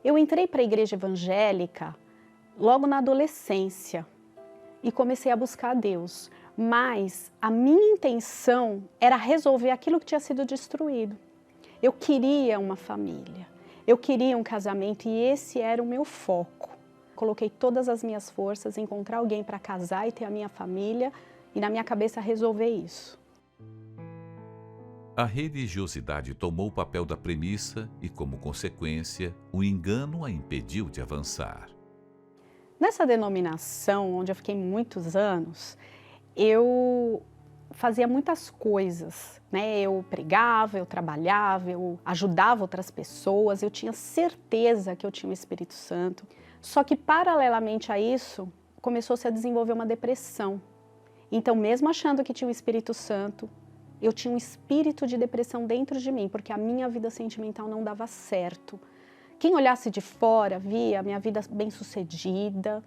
Eu entrei para a igreja evangélica logo na adolescência e comecei a buscar a Deus, mas a minha intenção era resolver aquilo que tinha sido destruído. Eu queria uma família, eu queria um casamento e esse era o meu foco. Coloquei todas as minhas forças em encontrar alguém para casar e ter a minha família e na minha cabeça resolver isso. A religiosidade tomou o papel da premissa e, como consequência, o engano a impediu de avançar. Nessa denominação, onde eu fiquei muitos anos, eu fazia muitas coisas, né? Eu pregava, eu trabalhava, eu ajudava outras pessoas, eu tinha certeza que eu tinha o Espírito Santo. Só que, paralelamente a isso, começou-se a desenvolver uma depressão. Então, mesmo achando que tinha o Espírito Santo, eu tinha um espírito de depressão dentro de mim, porque a minha vida sentimental não dava certo. Quem olhasse de fora via a minha vida bem-sucedida,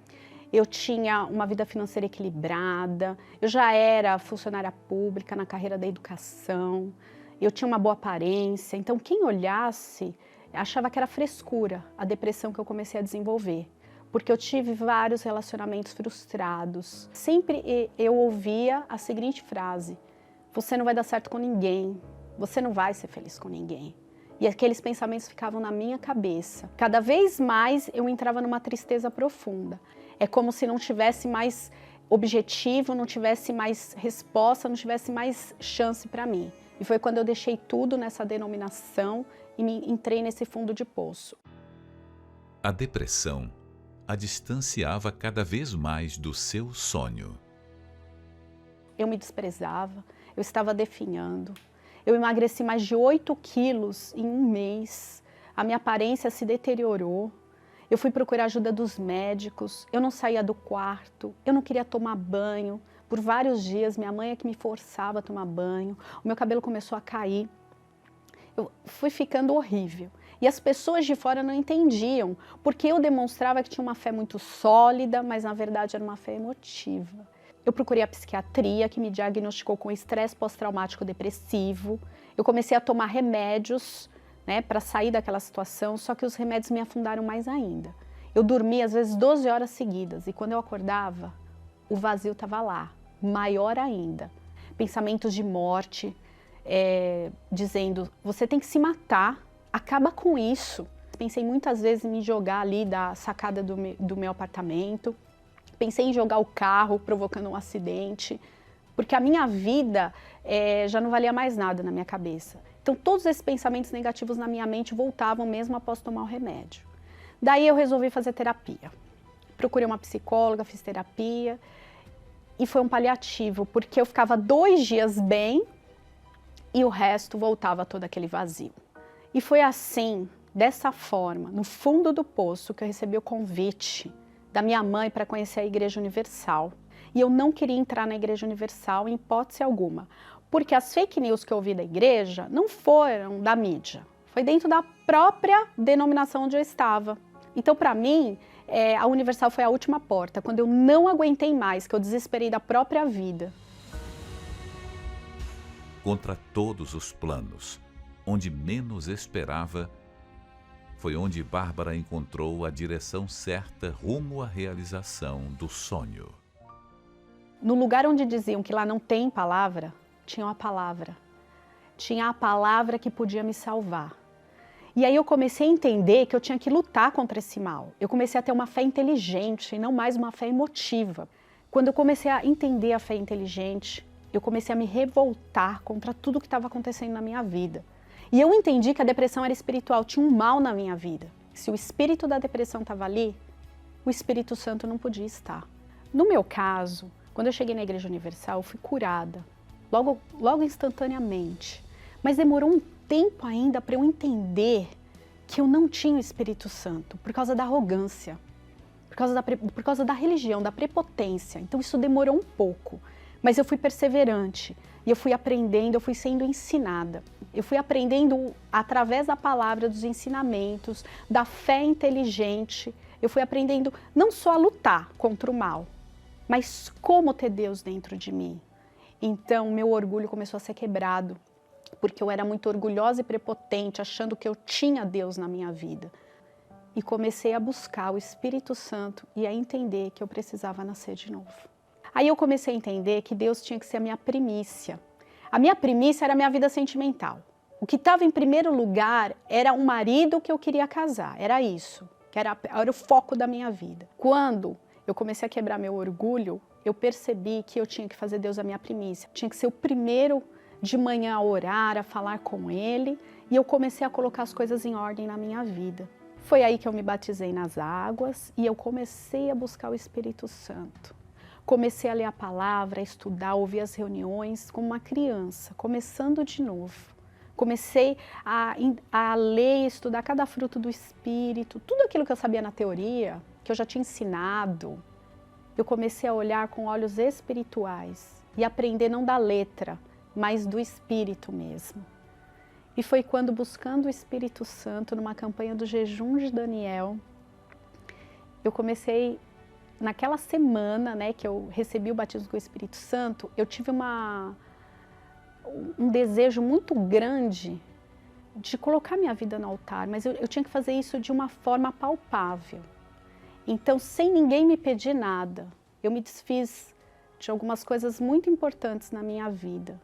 eu tinha uma vida financeira equilibrada, eu já era funcionária pública na carreira da educação, eu tinha uma boa aparência, então quem olhasse achava que era frescura a depressão que eu comecei a desenvolver, porque eu tive vários relacionamentos frustrados. Sempre eu ouvia a seguinte frase: você não vai dar certo com ninguém, você não vai ser feliz com ninguém. E aqueles pensamentos ficavam na minha cabeça. Cada vez mais eu entrava numa tristeza profunda. É como se não tivesse mais objetivo, não tivesse mais resposta, não tivesse mais chance para mim. E foi quando eu deixei tudo nessa denominação e entrei nesse fundo de poço. A depressão a distanciava cada vez mais do seu sonho. Eu me desprezava, eu estava definhando. Eu emagreci mais de 8 quilos em um mês, a minha aparência se deteriorou, eu fui procurar ajuda dos médicos, eu não saía do quarto, eu não queria tomar banho, por vários dias minha mãe é que me forçava a tomar banho, o meu cabelo começou a cair, eu fui ficando horrível. E as pessoas de fora não entendiam, porque eu demonstrava que tinha uma fé muito sólida, mas na verdade era uma fé emotiva. Eu procurei a psiquiatria, que me diagnosticou com estresse pós-traumático depressivo. Eu comecei a tomar remédios, né, para sair daquela situação, só que os remédios me afundaram mais ainda. Eu dormia às vezes 12 horas seguidas e quando eu acordava, o vazio estava lá, maior ainda. Pensamentos de morte, dizendo, você tem que se matar, acaba com isso. Pensei muitas vezes em me jogar ali da sacada do meu apartamento. Pensei em jogar o carro, provocando um acidente, porque a minha vida já não valia mais nada na minha cabeça. Então, todos esses pensamentos negativos na minha mente voltavam mesmo após tomar o remédio. Daí eu resolvi fazer terapia. Procurei uma psicóloga, fiz terapia, e foi um paliativo, porque eu ficava 2 dias bem e o resto voltava todo aquele vazio. E foi assim, dessa forma, no fundo do poço, que eu recebi o convite da minha mãe para conhecer a Igreja Universal. E eu não queria entrar na Igreja Universal em hipótese alguma, porque as fake news que eu ouvi da igreja não foram da mídia, foi dentro da própria denominação onde eu estava. Então, para mim, a Universal foi a última porta, quando eu não aguentei mais, que eu desesperei da própria vida. Contra todos os planos, onde menos esperava, foi onde Bárbara encontrou a direção certa rumo à realização do sonho. No lugar onde diziam que lá não tem palavra, tinha uma palavra. Tinha a palavra que podia me salvar. E aí eu comecei a entender que eu tinha que lutar contra esse mal. Eu comecei a ter uma fé inteligente e não mais uma fé emotiva. Quando eu comecei a entender a fé inteligente, eu comecei a me revoltar contra tudo que estava acontecendo na minha vida. E eu entendi que a depressão era espiritual, tinha um mal na minha vida. Se o espírito da depressão estava ali, o Espírito Santo não podia estar. No meu caso, quando eu cheguei na Igreja Universal, eu fui curada, logo instantaneamente. Mas demorou um tempo ainda para eu entender que eu não tinha o Espírito Santo, por causa da arrogância, por causa da religião, da prepotência. Então isso demorou um pouco, mas eu fui perseverante. E eu fui aprendendo, eu fui sendo ensinada. Eu fui aprendendo através da palavra, dos ensinamentos, da fé inteligente. Eu fui aprendendo não só a lutar contra o mal, mas como ter Deus dentro de mim. Então, meu orgulho começou a ser quebrado, porque eu era muito orgulhosa e prepotente, achando que eu tinha Deus na minha vida. e comecei a buscar o Espírito Santo e a entender que eu precisava nascer de novo. Aí eu comecei a entender que Deus tinha que ser a minha primícia. A minha primícia era a minha vida sentimental. O que estava em primeiro lugar era um marido que eu queria casar, era isso, que era o foco da minha vida. Quando eu comecei a quebrar meu orgulho, eu percebi que eu tinha que fazer Deus a minha primícia. Tinha que ser o primeiro de manhã a orar, a falar com Ele, e eu comecei a colocar as coisas em ordem na minha vida. Foi aí que eu me batizei nas águas e eu comecei a buscar o Espírito Santo. Comecei a ler a palavra, a estudar, a ouvir as reuniões como uma criança, começando de novo. Comecei a ler e estudar cada fruto do Espírito, tudo aquilo que eu sabia na teoria, que eu já tinha ensinado. Eu comecei a olhar com olhos espirituais e aprender não da letra, mas do Espírito mesmo. E foi quando, buscando o Espírito Santo, numa campanha do jejum de Daniel, eu comecei, naquela semana, né, que eu recebi o batismo com o Espírito Santo, eu tive um desejo muito grande de colocar minha vida no altar, mas eu tinha que fazer isso de uma forma palpável. Então, sem ninguém me pedir nada, eu me desfiz de algumas coisas muito importantes na minha vida.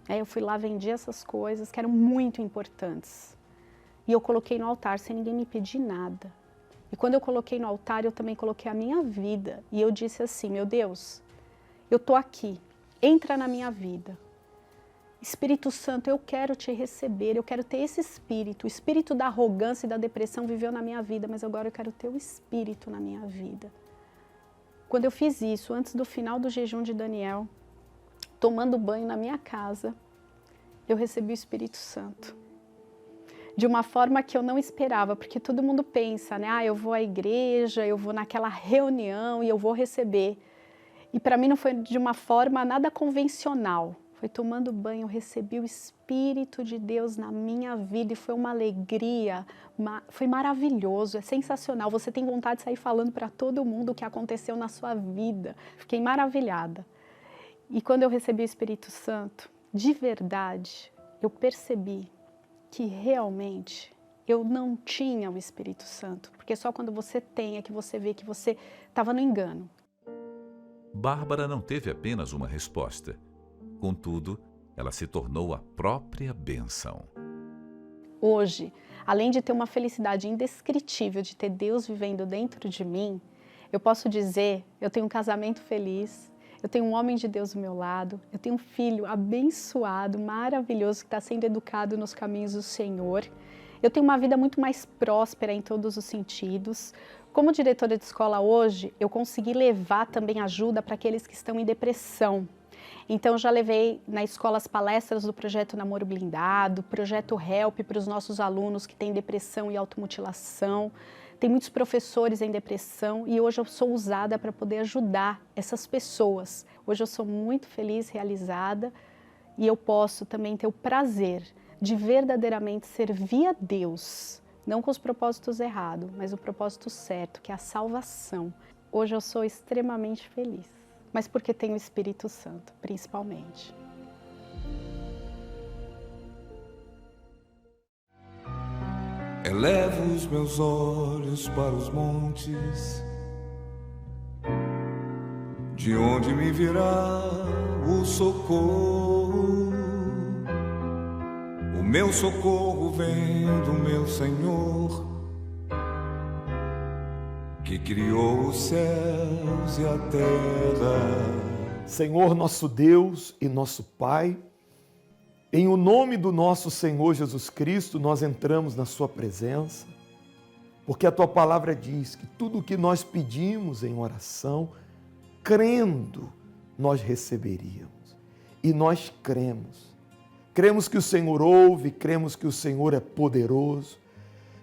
Eu fui lá, vendi essas coisas que eram muito importantes. E eu coloquei no altar sem ninguém me pedir nada. E quando eu coloquei no altar, eu também coloquei a minha vida. E eu disse assim, meu Deus, eu estou aqui, entra na minha vida. Espírito Santo, eu quero te receber, eu quero ter esse espírito. O espírito da arrogância e da depressão viveu na minha vida, mas agora eu quero ter o espírito na minha vida. Quando eu fiz isso, antes do final do jejum de Daniel, tomando banho na minha casa, eu recebi o Espírito Santo. De uma forma que eu não esperava, porque todo mundo pensa, né? Eu vou à igreja, eu vou naquela reunião e eu vou receber. E para mim não foi de uma forma nada convencional. Foi tomando banho, eu recebi o Espírito de Deus na minha vida e foi uma alegria, foi maravilhoso, é sensacional. Você tem vontade de sair falando para todo mundo o que aconteceu na sua vida. Fiquei maravilhada. E quando eu recebi o Espírito Santo, de verdade, eu percebi que realmente eu não tinha o Espírito Santo, porque só quando você tem é que você vê que você estava no engano. Bárbara não teve apenas uma resposta. Contudo, ela se tornou a própria bênção. Hoje, além de ter uma felicidade indescritível de ter Deus vivendo dentro de mim, eu posso dizer, eu tenho um casamento feliz, eu tenho um homem de Deus do meu lado, eu tenho um filho abençoado, maravilhoso, que está sendo educado nos caminhos do Senhor. Eu tenho uma vida muito mais próspera em todos os sentidos. Como diretora de escola hoje, eu consegui levar também ajuda para aqueles que estão em depressão. Então, já levei na escola as palestras do projeto Namoro Blindado, projeto HELP para os nossos alunos que têm depressão e automutilação. Tem muitos professores em depressão e hoje eu sou usada para poder ajudar essas pessoas. Hoje eu sou muito feliz, realizada e eu posso também ter o prazer de verdadeiramente servir a Deus, não com os propósitos errados, mas o propósito certo, que é a salvação. Hoje eu sou extremamente feliz, mas porque tenho o Espírito Santo, principalmente. Elevo os meus olhos para os montes, de onde me virá o socorro. O meu socorro vem do meu Senhor, que criou os céus e a terra. Senhor, nosso Deus e nosso Pai, em o nome do nosso Senhor Jesus Cristo, nós entramos na sua presença, porque a tua palavra diz que tudo o que nós pedimos em oração, crendo, nós receberíamos. E nós cremos. Cremos que o Senhor ouve, cremos que o Senhor é poderoso,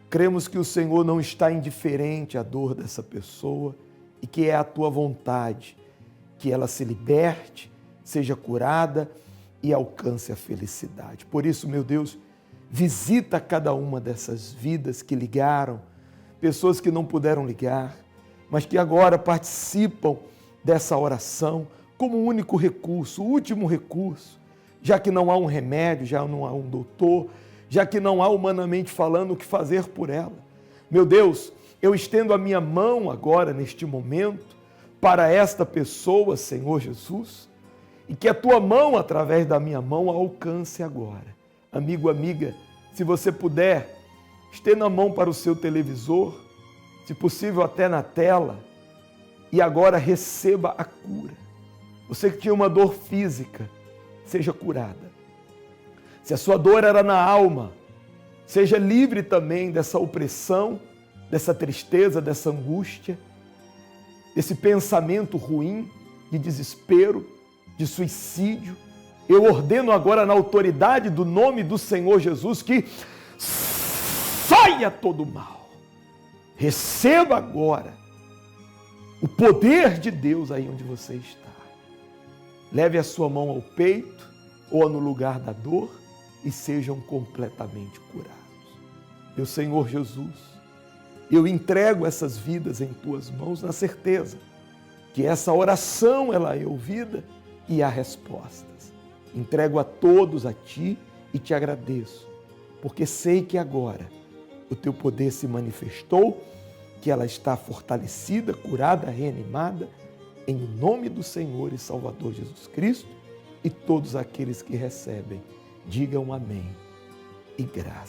cremos que o Senhor não está indiferente à dor dessa pessoa e que é a tua vontade que ela se liberte, seja curada e alcance a felicidade. Por isso, meu Deus, visita cada uma dessas vidas que ligaram, pessoas que não puderam ligar, mas que agora participam dessa oração como um único recurso, o último recurso, já que não há um remédio, já não há um doutor, já que não há humanamente falando o que fazer por ela. Meu Deus, eu estendo a minha mão agora, neste momento, para esta pessoa, Senhor Jesus, e que a tua mão, através da minha mão, a alcance agora. Amigo, amiga, se você puder, estenda a mão para o seu televisor, se possível até na tela, e agora receba a cura. Você que tinha uma dor física, seja curada. Se a sua dor era na alma, seja livre também dessa opressão, dessa tristeza, dessa angústia, desse pensamento ruim, de desespero, de suicídio. Eu ordeno agora na autoridade do nome do Senhor Jesus que saia todo o mal. Receba agora o poder de Deus aí onde você está. Leve a sua mão ao peito ou no lugar da dor e sejam completamente curados. Meu Senhor Jesus, eu entrego essas vidas em tuas mãos na certeza que essa oração ela é ouvida e há respostas. Entrego a todos a ti e te agradeço, porque sei que agora o teu poder se manifestou, que ela está fortalecida, curada, reanimada, em nome do Senhor e Salvador Jesus Cristo, e todos aqueles que recebem, digam amém e graças.